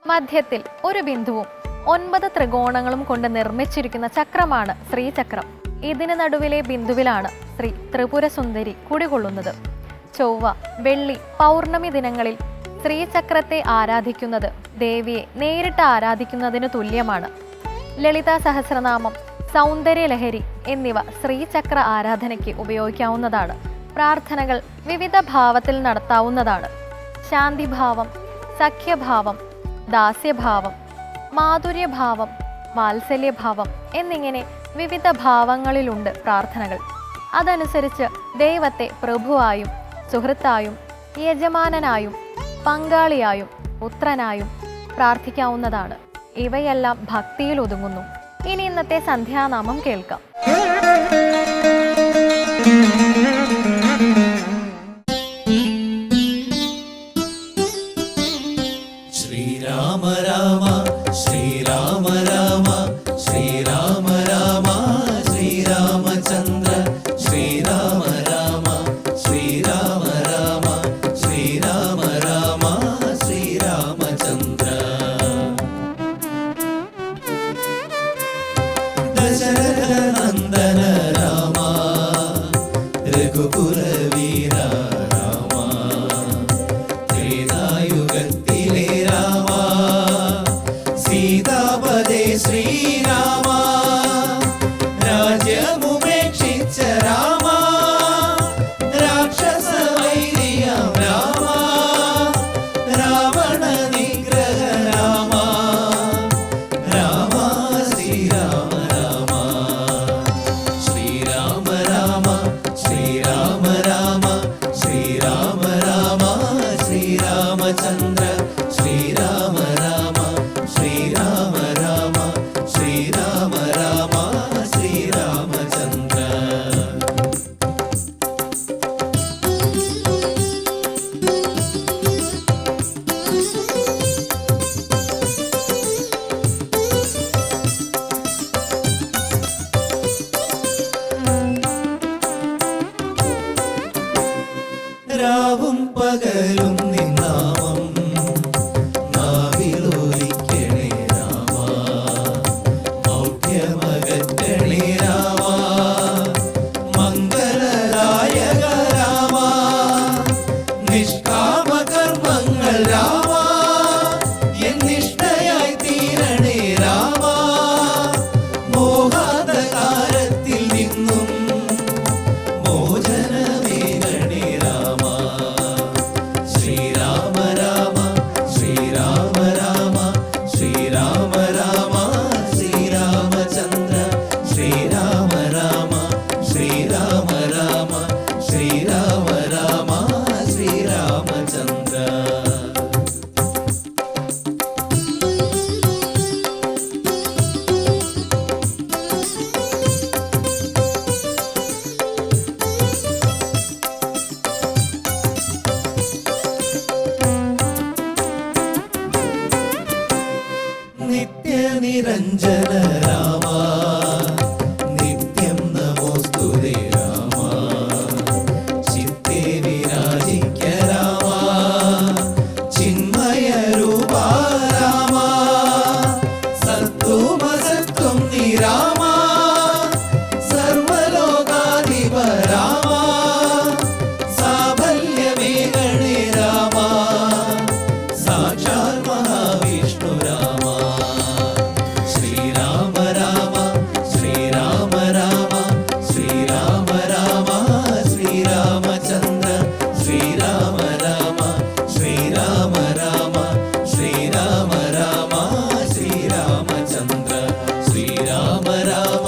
മധ്യത്തിൽ ഒരു ബിന്ദുവും 9 ത്രികോണങ്ങളും കൊണ്ട് നിർമ്മിച്ചിരിക്കുന്ന ചക്രമാണ് ശ്രീചക്രം. ഇതിന് നടുവിലെ ബിന്ദുവിലാണ് ശ്രീ ത്രിപുരസുന്ദരി കുടികൊള്ളുന്നത്. ചൊവ്വ, വെള്ളി, പൗർണമി ദിനങ്ങളിൽ ശ്രീചക്രത്തെ ആരാധിക്കുന്നത് ദേവിയെ നേരിട്ട് ആരാധിക്കുന്നതിന് തുല്യമാണ്. ലളിതാ സഹസ്രനാമം, സൗന്ദര്യലഹരി എന്നിവ ശ്രീചക്ര ആരാധനയ്ക്ക് ഉപയോഗിക്കാവുന്നതാണ്. പ്രാർത്ഥനകൾ വിവിധ ഭാവത്തിൽ നടത്താവുന്നതാണ്. ശാന്തിഭാവം, സഖ്യഭാവം, ദാസ്യഭാവം, മാധുര്യഭാവം, വാത്സല്യഭാവം എന്നിങ്ങനെ വിവിധ ഭാവങ്ങളിലുണ്ട് പ്രാർത്ഥനകൾ. അതനുസരിച്ച് ദൈവത്തെ പ്രഭുവായും സുഹൃത്തായും യജമാനനായും പങ്കാളിയായും പുത്രനായും പ്രാർത്ഥിക്കാവുന്നതാണ്. ഇവയെല്ലാം ഭക്തിയിൽ ഒതുങ്ങുന്നു. ഇനി ഇന്നത്തെ സന്ധ്യാനാമം കേൾക്കാം. ശ്രീരാമ രാമ ശ്രീരാമ രാമ ശ്രീരാമ രാമ ശ്രീരാമചന്ദ്ര ശ്രീരാമ രാമ ശ്രീരാമ രാമ ശ്രീരാമ രാമ ശ്രീരാമചന്ദ്ര. ദശരഥ നന്ദന രാമ രഘുകുല വീര രാമ ത്രേതായുഗത്തിലെ രാമ സീതാപദേ ശ്രീരാമ രാജ്യമുപേക്ഷിച്ച രാമ രാക്ഷസ വൈരിയം രാമ രാവണ നിഗ്രഹ രാമ രാമ ശ്രീരാമ രാമ ശ്രീരാമ രാമ ശ്രീരാമ രാമ ശ്രീരാമ രാമ ശ്രീരാമചന്ദ്ര ശ്രീരാമ രാമ ശ്രീരാമ രാമ ശ്രീരാമ രാമ ശ്രീരാമചന്ദ്ര. രാവും പകലും നിന്നാമം നാവിലൊലിക്കണേ രാമ മൗഢ്യമകറ്റണേ രാമ മംഗളദായക രാമ നിഷ്കാമകർമ്മങ്ങൾ രാമ എന്നിഷ്ടയായി തീരണേ രാമ മോഹാന്ധകാരത്തിൽ നിന്നും മോചനമേകണേ രാമ ശ്രീരാമ രാമ ശ്രീരാമ രാമ ശ്രീരാമ രാമ ശ്രീരാമചന്ദ്ര ശ്രീരാമ രാമ ശ്രീരാമ രാമ ശ്രീരാമ രാമ ശ്രീരാമചന്ദ്ര. നിത്യനിരഞ്ജന രാമ നിത്യം നമോസ്തുതേ രാമ ചിത്തേ വിരാജിക്ക രാമ ചിന്മയ രൂപ രാമ സത്വമസത്വം നീ രാമ സർവലോകാധിപ രാമ സാഫല്യമേകണേ രാമ സാക്ഷാൽ മഹാവിഷ്ണു രാമ ശ്രീരാമ രാമ ശ്രീരാമ രാമ ശ്രീരാമ രാമ ശ്രീരാമചന്ദ്ര ശ്രീരാമ രാമ ശ്രീരാമ രാമ ശ്രീരാമ രാമ ശ്രീരാമചന്ദ്ര ശ്രീരാമ രാമ